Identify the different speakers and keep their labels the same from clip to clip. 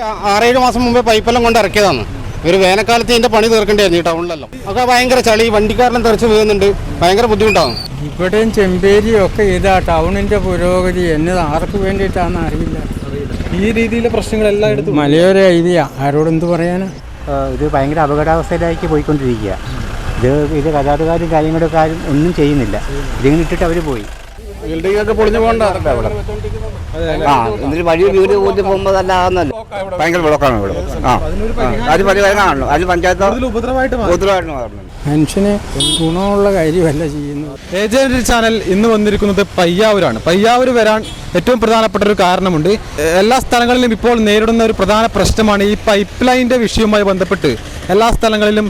Speaker 1: 6-7 മാസം മുമ്പേ പൈപ്പെല്ലാം കൊണ്ട് ഇറക്കിയതാണ്. ഒരു വേനൽക്കാലത്ത് ഇതിന്റെ പണി തീർക്കേണ്ടിയായിരുന്നു ഈ ടൗണിലെല്ലാം. ഒക്കെ ഭയങ്കര ചളി, വണ്ടിക്കാരെല്ലാം തെറിച്ച് വീഴുന്നുണ്ട്, ഭയങ്കര ബുദ്ധിമുട്ടാണ്.
Speaker 2: ഇവിടെയും ചെമ്പേരിയും ഒക്കെ ഇതാ ടൗണിന്റെ പുരോഗതി എന്നത് ആർക്ക് വേണ്ടിയിട്ടാണെന്ന് അറിയില്ല.
Speaker 3: ഈ രീതിയിലെ പ്രശ്നങ്ങൾ എല്ലായിടത്തും
Speaker 2: മലയോര ഐഡിയ ആരോടെന്ത് പറയാനാ.
Speaker 4: ഇത് ഭയങ്കര അപകടാവസ്ഥയിലേക്ക് പോയിക്കൊണ്ടിരിക്കുക. ഇത് ഗതാഗതക്കാരും കാര്യങ്ങളൊക്കെ ആരും ഒന്നും ചെയ്യുന്നില്ല. ഇതിങ്ങനെ ഇട്ടിട്ട് അവർ പോയി.
Speaker 1: ബിൽഡിംഗ് ഒക്കെ പൊളിഞ്ഞു പോകണ്ടല്ലോ ഇവിടെ.
Speaker 4: എന്നിട്ട് വഴി വീട് കൂട്ടി പോകുമ്പോൾ അല്ലാന്നല്ലോ ഭയങ്കര ബ്ലോക്കാണ് ഇവിടെ. അത് പരിഹാരമാണല്ലോ. അത് പഞ്ചായത്ത് ഉപദ്രവമായിട്ട്
Speaker 2: മനുഷ്യന് ഗുണമുള്ള കാര്യമല്ല ചെയ്യുന്നത്.
Speaker 3: ഏജന്റ് ചാനൽ ഇന്ന് വന്നിരിക്കുന്നത് പയ്യാവൂരാണ്. പയ്യാവൂർ വരാൻ ഏറ്റവും പ്രധാനപ്പെട്ട ഒരു കാരണമുണ്ട്. എല്ലാ സ്ഥലങ്ങളിലും ഇപ്പോൾ നേരിടുന്ന ഒരു പ്രധാന പ്രശ്നമാണ് ഈ പൈപ്പ് ലൈനിൻ്റെ വിഷയവുമായി ബന്ധപ്പെട്ട് എല്ലാ സ്ഥലങ്ങളിലും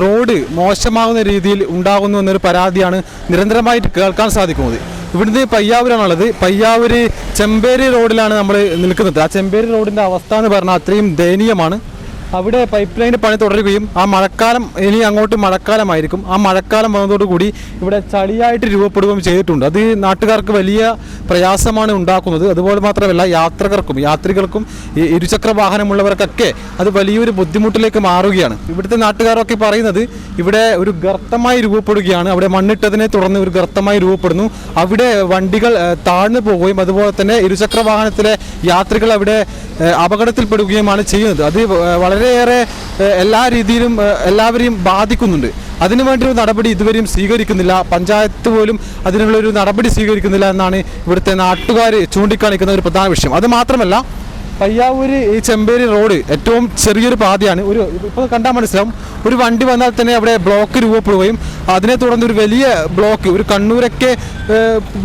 Speaker 3: റോഡ് മോശമാകുന്ന രീതിയിൽ ഉണ്ടാകുന്നു എന്നൊരു പരാതിയാണ് നിരന്തരമായിട്ട് കേൾക്കാൻ സാധിക്കുന്നത്. ഇവിടുന്ന് പയ്യാവൂരാണുള്ളത്. പയ്യാവൂർ ചെമ്പേരി റോഡിലാണ് നമ്മൾ നിൽക്കുന്നത്. ആ ചെമ്പേരി റോഡിൻ്റെ അവസ്ഥ എന്ന് പറഞ്ഞാൽ അത്രയും ദയനീയമാണ്. അവിടെ പൈപ്പ് ലൈൻ്റെ പണി തുടരുകയും ആ മഴക്കാലം ഇനി അങ്ങോട്ട് മഴക്കാലമായിരിക്കും. ആ മഴക്കാലം വന്നതോടുകൂടി ഇവിടെ ചളിയായിട്ട് രൂപപ്പെടുകയും ചെയ്തിട്ടുണ്ട്. അത് നാട്ടുകാർക്ക് വലിയ പ്രയാസമാണ് ഉണ്ടാക്കുന്നത്. അതുപോലെ മാത്രമല്ല യാത്രികർക്കും ഇരുചക്ര വാഹനമുള്ളവർക്കൊക്കെ അത് വലിയൊരു ബുദ്ധിമുട്ടിലേക്ക് മാറുകയാണ്. ഇവിടുത്തെ നാട്ടുകാരൊക്കെ പറയുന്നത് ഇവിടെ ഒരു ഗർത്തമായി രൂപപ്പെടുകയാണ്. അവിടെ മണ്ണിട്ടതിനെ തുടർന്ന് ഒരു ഗർത്തമായി രൂപപ്പെടുന്നു. അവിടെ വണ്ടികൾ താഴ്ന്നു പോവുകയും അതുപോലെ തന്നെ ഇരുചക്ര വാഹനത്തിലെ യാത്രികൾ അവിടെ അപകടത്തിൽപ്പെടുകയുമാണ് ചെയ്യുന്നത്. അത് വളരെയേറെ എല്ലാ രീതിയിലും എല്ലാവരെയും ബാധിക്കുന്നുണ്ട്. അതിനുവേണ്ടി ഒരു നടപടി ഇതുവരെയും സ്വീകരിക്കുന്നില്ല. പഞ്ചായത്ത് പോലും അതിനുള്ളൊരു നടപടി സ്വീകരിക്കുന്നില്ല എന്നാണ് ഇവിടുത്തെ നാട്ടുകാർ ചൂണ്ടിക്കാണിക്കുന്ന ഒരു പ്രധാന വിഷയം. അത് മാത്രമല്ല പയ്യാവൂര് ഈ ചെമ്പേരി റോഡ് ഏറ്റവും ചെറിയൊരു പാതയാണ്. ഇപ്പോൾ കണ്ടാൽ മനസ്സിലാവും, ഒരു വണ്ടി വന്നാൽ തന്നെ അവിടെ ബ്ലോക്ക് രൂപപ്പെടുകയും അതിനെ തുടർന്ന് ഒരു വലിയ ബ്ലോക്ക് ഒരു കണ്ണൂരൊക്കെ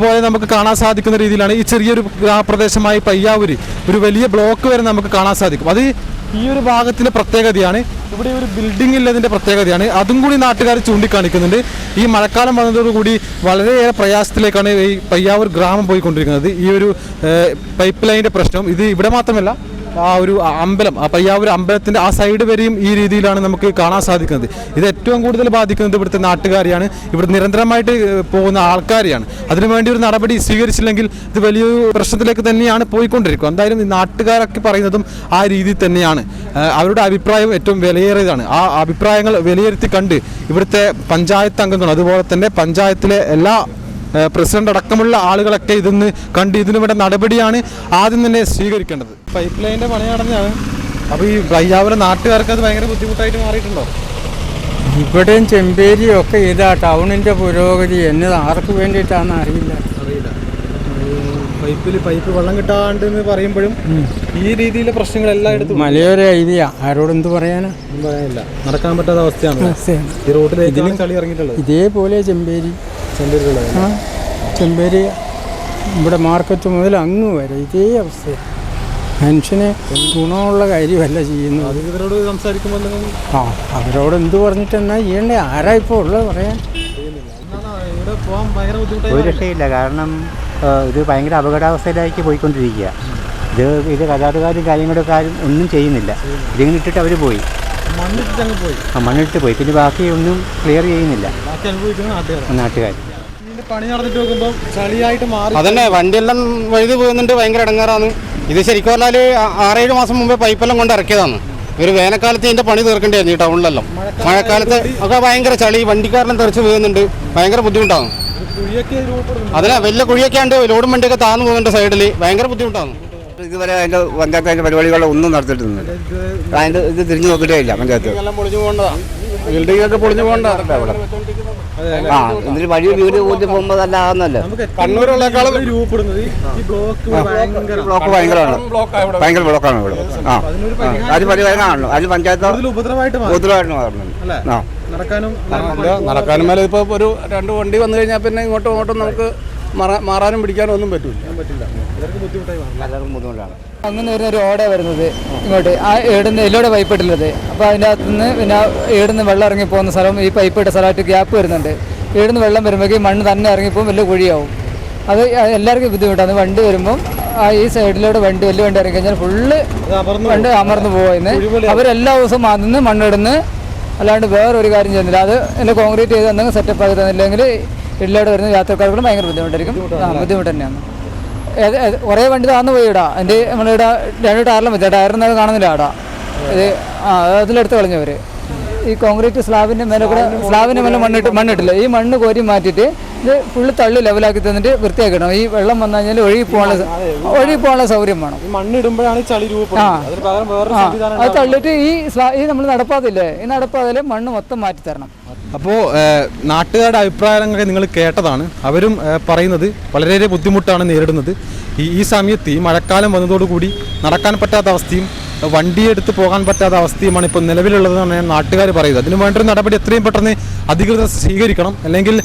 Speaker 3: പോലെ നമുക്ക് കാണാൻ സാധിക്കുന്ന രീതിയിലാണ് ഈ ചെറിയൊരു ഗ്രാമപ്രദേശമായി പയ്യാവൂര് ഒരു വലിയ ബ്ലോക്ക് വരെ നമുക്ക് കാണാൻ സാധിക്കും. അത് ഈ ഒരു ഭാഗത്തിൻ്റെ പ്രത്യേകതയാണ്. ഇവിടെ ഒരു ബിൽഡിംഗ് ഇല്ലതിൻ്റെ പ്രത്യേകതയാണ്. അതും കൂടി നാട്ടുകാർ ചൂണ്ടിക്കാണിക്കുന്നുണ്ട്. ഈ മഴക്കാലം വന്നതോടുകൂടി വളരെയേറെ പ്രയാസത്തിലേക്കാണ് ഈ പയ്യാവൂർ ഗ്രാമം പോയിക്കൊണ്ടിരിക്കുന്നത്. ഈ ഒരു പൈപ്പ് ലൈനിൻ്റെ പ്രശ്നം ഇത് ഇവിടെ മാത്രമല്ല, ആ ഒരു അമ്പലം, ആ പയ്യാവൂർ അമ്പലത്തിൻ്റെ ആ സൈഡ് വരെയും ഈ രീതിയിലാണ് നമുക്ക് കാണാൻ സാധിക്കുന്നത്. ഇത് ഏറ്റവും കൂടുതൽ ബാധിക്കുന്നത് ഇവിടുത്തെ നാട്ടുകാരെയാണ്, ഇവിടെ നിരന്തരമായിട്ട് പോകുന്ന ആൾക്കാരെയാണ്. അതിനുവേണ്ടി ഒരു നടപടി സ്വീകരിച്ചില്ലെങ്കിൽ ഇത് വലിയൊരു പ്രശ്നത്തിലേക്ക് തന്നെയാണ് പോയിക്കൊണ്ടിരിക്കുക. എന്തായാലും ഈ നാട്ടുകാരൊക്കെ പറയുന്നതും ആ രീതിയിൽ തന്നെയാണ്. അവരുടെ അഭിപ്രായം ഏറ്റവും വിലയേറിയതാണ്. ആ അഭിപ്രായങ്ങൾ വിലയിരുത്തി കണ്ട് ഇവിടുത്തെ പഞ്ചായത്ത് അംഗങ്ങൾ അതുപോലെ തന്നെ പഞ്ചായത്തിലെ എല്ലാ പ്രസിഡന്റ് അടക്കമുള്ള ആളുകളൊക്കെ ഇതൊന്ന് കണ്ട് ഇതിനുവേണ്ട നടപടിയാണ് ആദ്യം തന്നെ സ്വീകരിക്കേണ്ടത്. പൈപ്പ് ലൈനിൻ്റെ പണി നടന്നതാണ്. അപ്പോൾ ഈ പയ്യാവൂർ നാട്ടുകാർക്ക് അത് ഭയങ്കര ബുദ്ധിമുട്ടായിട്ട് മാറിയിട്ടുണ്ടോ?
Speaker 2: ഇവിടെയും ചെമ്പേരിയും ഒക്കെ ഇതാ ടൗണിന്റെ പുരോഗതി എന്നത് ആർക്ക് വേണ്ടിയിട്ടാണെന്ന് അറിയില്ല.
Speaker 3: പൈപ്പ് വെള്ളം കിട്ടാണ്ട് എന്ന് പറയുമ്പോഴും ഈ രീതിയിലെ പ്രശ്നങ്ങൾ എല്ലായിടത്തും
Speaker 2: മലയോര ഐഡിയ ആരോടെന്ത് പറയാനാ.
Speaker 3: പറയാനില്ല, നടക്കാൻ പറ്റാത്ത അവസ്ഥയാണ് ഈ റോഡിൽ ചളി ഇറങ്ങിയിട്ടുള്ളത്.
Speaker 2: ഇതേപോലെ ചെമ്പേരി ഇവിടെ മാർക്കറ്റ് മുതൽ അങ്ങ് വരെ ഇതേ അവസ്ഥയാണ്. മനുഷ്യന് ഗുണമുള്ള കാര്യമല്ല ചെയ്യുന്നത്.
Speaker 3: അധികൃതരോട് സംസാരിക്കുമ്പോൾ
Speaker 2: അവരോട് എന്ത് പറഞ്ഞിട്ടെന്നാ ചെയ്യണ്ടേ? ആരാ ഇപ്പോൾ ഉള്ളത് പറയാൻ?
Speaker 3: ഇവിടെ പോകാൻ ഭയങ്കര ബുദ്ധിമുട്ടായി.
Speaker 4: ഒരു രക്ഷയില്ല. കാരണം ഇത് ഭയങ്കര അപകടാവസ്ഥയിലേക്ക് പോയിക്കൊണ്ടിരിക്കുക. ഇത് ഗതാഗതക്കാരും കാര്യങ്ങളൊക്കെ ആരും ഒന്നും ചെയ്യുന്നില്ല. ഇതിങ്ങനെ ഇട്ടിട്ട് അവർ പോയി. മണ്ണിട്ട് പോയി. പിന്നെ ബാക്കി ഒന്നും ക്ലിയർ ചെയ്യുന്നില്ല നാട്ടുകാർ.
Speaker 3: പണി നടന്നിട്ട് നോക്കുമ്പോൾ ചളിയായിട്ട് മാറി.
Speaker 1: അതന്നെ, വണ്ടിയെല്ലാം വഴുതി പോകുന്നുണ്ട്, ഭയങ്കര ഇടങ്ങാറാണ്. ഇത് ശരിക്കും പറഞ്ഞാൽ 6-7 മാസം മുമ്പേ പൈപ്പെല്ലാം കൊണ്ട് ഇറക്കിയതാണ്. ഒരു വേനൽക്കാലത്ത് ഇതിന്റെ പണി തീർക്കേണ്ടിയായിരുന്നു ഈ ടൗണിലെല്ലാം. മഴക്കാലത്ത് ഒക്കെ ഭയങ്കര ചളി, വണ്ടിക്കാരെല്ലാം തെറിച്ച് വീഴുന്നുണ്ട്, ഭയങ്കര ബുദ്ധിമുട്ടാണ്. അതിനെ വലിയ കുഴിയൊക്കെ ഉണ്ട്, ലോഡും വണ്ടിയൊക്കെ താന്നു പോകുന്നുണ്ട് സൈഡിൽ, ഭയങ്കര ബുദ്ധിമുട്ടാണ്.
Speaker 4: ഇതുവരെ അതിൻ്റെ പഞ്ചായത്ത് അതിൻ്റെ പരിപാടികളൊന്നും നടത്തിയിട്ടുണ്ട്. അതിൻ്റെ ഇത് തിരിഞ്ഞു നോക്കിയിട്ടേ ഇല്ല. പഞ്ചായത്ത്
Speaker 1: പൊളിഞ്ഞു പോകേണ്ടതാണ്, ബിൽഡിംഗ് ഒക്കെ പൊളിഞ്ഞു പോകേണ്ടതാണ് ഇവിടെ.
Speaker 4: എന്നിട്ട് വഴി വീട് കൂട്ടി പോകുമ്പോൾ അല്ലാന്നല്ലോ
Speaker 1: കണ്ണൂരുള്ളേക്കാളും
Speaker 4: ബ്ലോക്ക് ഭയങ്കരമാണ്. ഭയങ്കര ബ്ലോക്കാണ് ഇവിടെ. അത് പരിഹാരമാണല്ലോ. അത് പഞ്ചായത്ത് ഉപദ്രവമായിട്ട് മാറുന്നുണ്ട്.
Speaker 1: നടക്കാനും മേലെ ഇപ്പോൾ ഒരു 2 വണ്ടി വന്നു കഴിഞ്ഞാൽ പിന്നെ ഇങ്ങോട്ടും നമുക്ക് മാറാനും പിടിക്കാനും ഒന്നും പറ്റില്ല.
Speaker 4: എല്ലാവർക്കും ബുദ്ധിമുട്ടാണ്.
Speaker 5: അങ്ങനെ വരുന്ന ഒരു ഓട വരുന്നത് ഇങ്ങോട്ട് ആ ഏടുന്ന് എല്ലോടെ പൈപ്പ് ഇട്ടുള്ളത്. അപ്പോൾ അതിൻ്റെ അകത്തുനിന്ന് പിന്നെ ഏടുന്ന് വെള്ളം ഇറങ്ങി പോകുന്ന സ്ഥലം ഈ പൈപ്പ് ഇട്ട സ്ഥലമായിട്ട് ഗ്യാപ്പ് വരുന്നുണ്ട്. ഏടുന്ന് വെള്ളം വരുമ്പോഴേക്കും മണ്ണ് തന്നെ ഇറങ്ങിപ്പോകും, വലിയ കുഴിയാവും. അത് എല്ലാവർക്കും ബുദ്ധിമുട്ടാണ്. വണ്ടി വരുമ്പം ഈ സൈഡിലൂടെ വലിയ വണ്ടി ഇറങ്ങി കഴിഞ്ഞാൽ ഫുള്ള് വണ്ടി അമർന്ന് പോകുന്നു. അവരെല്ലാ ദിവസവും അതിന് മണ്ണിടുന്ന്, അല്ലാണ്ട് വേറൊരു കാര്യം ചെയ്യുന്നില്ല. അത് എൻ്റെ കോൺക്രീറ്റ് ചെയ്ത് എന്തെങ്കിലും സെറ്റപ്പ് ആക്കി തന്നില്ലെങ്കിൽ ഇതിലൂടെ വരുന്ന യാത്രക്കാർക്കും ഭയങ്കര ബുദ്ധിമുട്ടായിരിക്കും. ബുദ്ധിമുട്ട് തന്നെയാണ്. കുറേ വണ്ടി താന്നു പോയി ഇടാ. എൻ്റെ നമ്മളിവിടെ 2 ടയറിലും വെച്ചാൽ ടയറിനത് കാണുന്നില്ല ഇടാ. ഇത് അതിലെടുത്ത് കളഞ്ഞവർ ഈ കോൺക്രീറ്റ് സ്ലാബിൻ്റെ മേലെ കൂടെ സ്ലാബിൻ്റെ മേലെ മണ്ണിട്ടില്ല. ഈ മണ്ണ് കോരി മാറ്റിയിട്ട് ഇത് ഫുള്ള് തള്ളി ലെവലാക്കി തന്നിട്ട് വൃത്തിയാക്കണം. ഈ വെള്ളം വന്നു കഴിഞ്ഞാൽ ഒഴുകി പോകാനുള്ള സൗകര്യം വേണം.
Speaker 3: മണ്ണിടുമ്പോഴാണ് ചളി രൂപപ്പെടുന്നത്.
Speaker 5: അത് തള്ളിയിട്ട് ഈ നമ്മൾ നടപ്പാതില്ലേ, ഈ നടപ്പാതിൽ മണ്ണ് മൊത്തം മാറ്റി തരണം.
Speaker 3: അപ്പോൾ നാട്ടുകാരുടെ അഭിപ്രായങ്ങളൊക്കെ നിങ്ങൾ കേട്ടതാണ്. അവരും പറയുന്നത് വളരെയേറെ ബുദ്ധിമുട്ടാണ് നേരിടുന്നത്. ഈ സമയത്ത് ഈ മഴക്കാലം വന്നതോടുകൂടി നടക്കാൻ പറ്റാത്ത അവസ്ഥയും വണ്ടിയെടുത്ത് പോകാൻ പറ്റാത്ത അവസ്ഥയുമാണ് ഇപ്പോൾ നിലവിലുള്ളതെന്നാണ് നാട്ടുകാർ പറയുന്നത്. അതിന് വേണ്ടൊരു നടപടി എത്രയും പെട്ടെന്ന് അധികൃതർ സ്വീകരിക്കണം. അല്ലെങ്കിൽ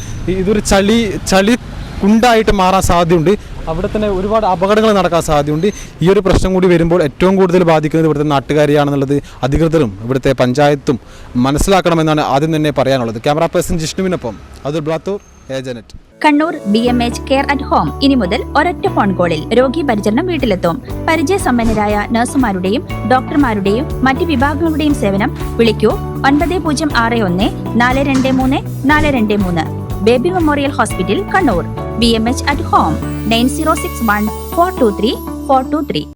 Speaker 3: ഇതൊരു ചളി കുണ്ടായിട്ട് മാറാൻ സാധ്യതയുണ്ട്. അവിടെ തന്നെ ഒരുപാട് അപകടങ്ങൾ നടക്കാൻ സാധ്യതയുണ്ട്. ഈ ഒരു പ്രശ്നം കൂടി വരുമ്പോൾ ഏറ്റവും കൂടുതൽ ബാധിക്കുന്നത് ഇവിടുത്തെ നാട്ടുകാരെയാണെന്നുള്ളത് അധികൃതരും ഇവിടുത്തെ പഞ്ചായത്തും മനസ്സിലാക്കണമെന്നാണ് ആദ്യം തന്നെ പറയാനുള്ളത്. ക്യാമറ പേഴ്സൺ ജിഷ്ണുവിനൊപ്പം Athul Blathur, agent.
Speaker 6: Kannur BMH care at home ഇനി മുതൽ ഒരൊറ്റ ഫോൺ കോളിൽ രോഗി പരിചരണം വീട്ടിലെത്തും. പരിചയസമ്പന്നരായ നഴ്സുമാരുടെയും ഡോക്ടർമാരുടെയും മറ്റ് വിഭാഗങ്ങളുടെയും സേവനം വിളിക്കൂ 9061 423 423. Baby memorial hospital, Kannur. BMH at home 9061 423 423.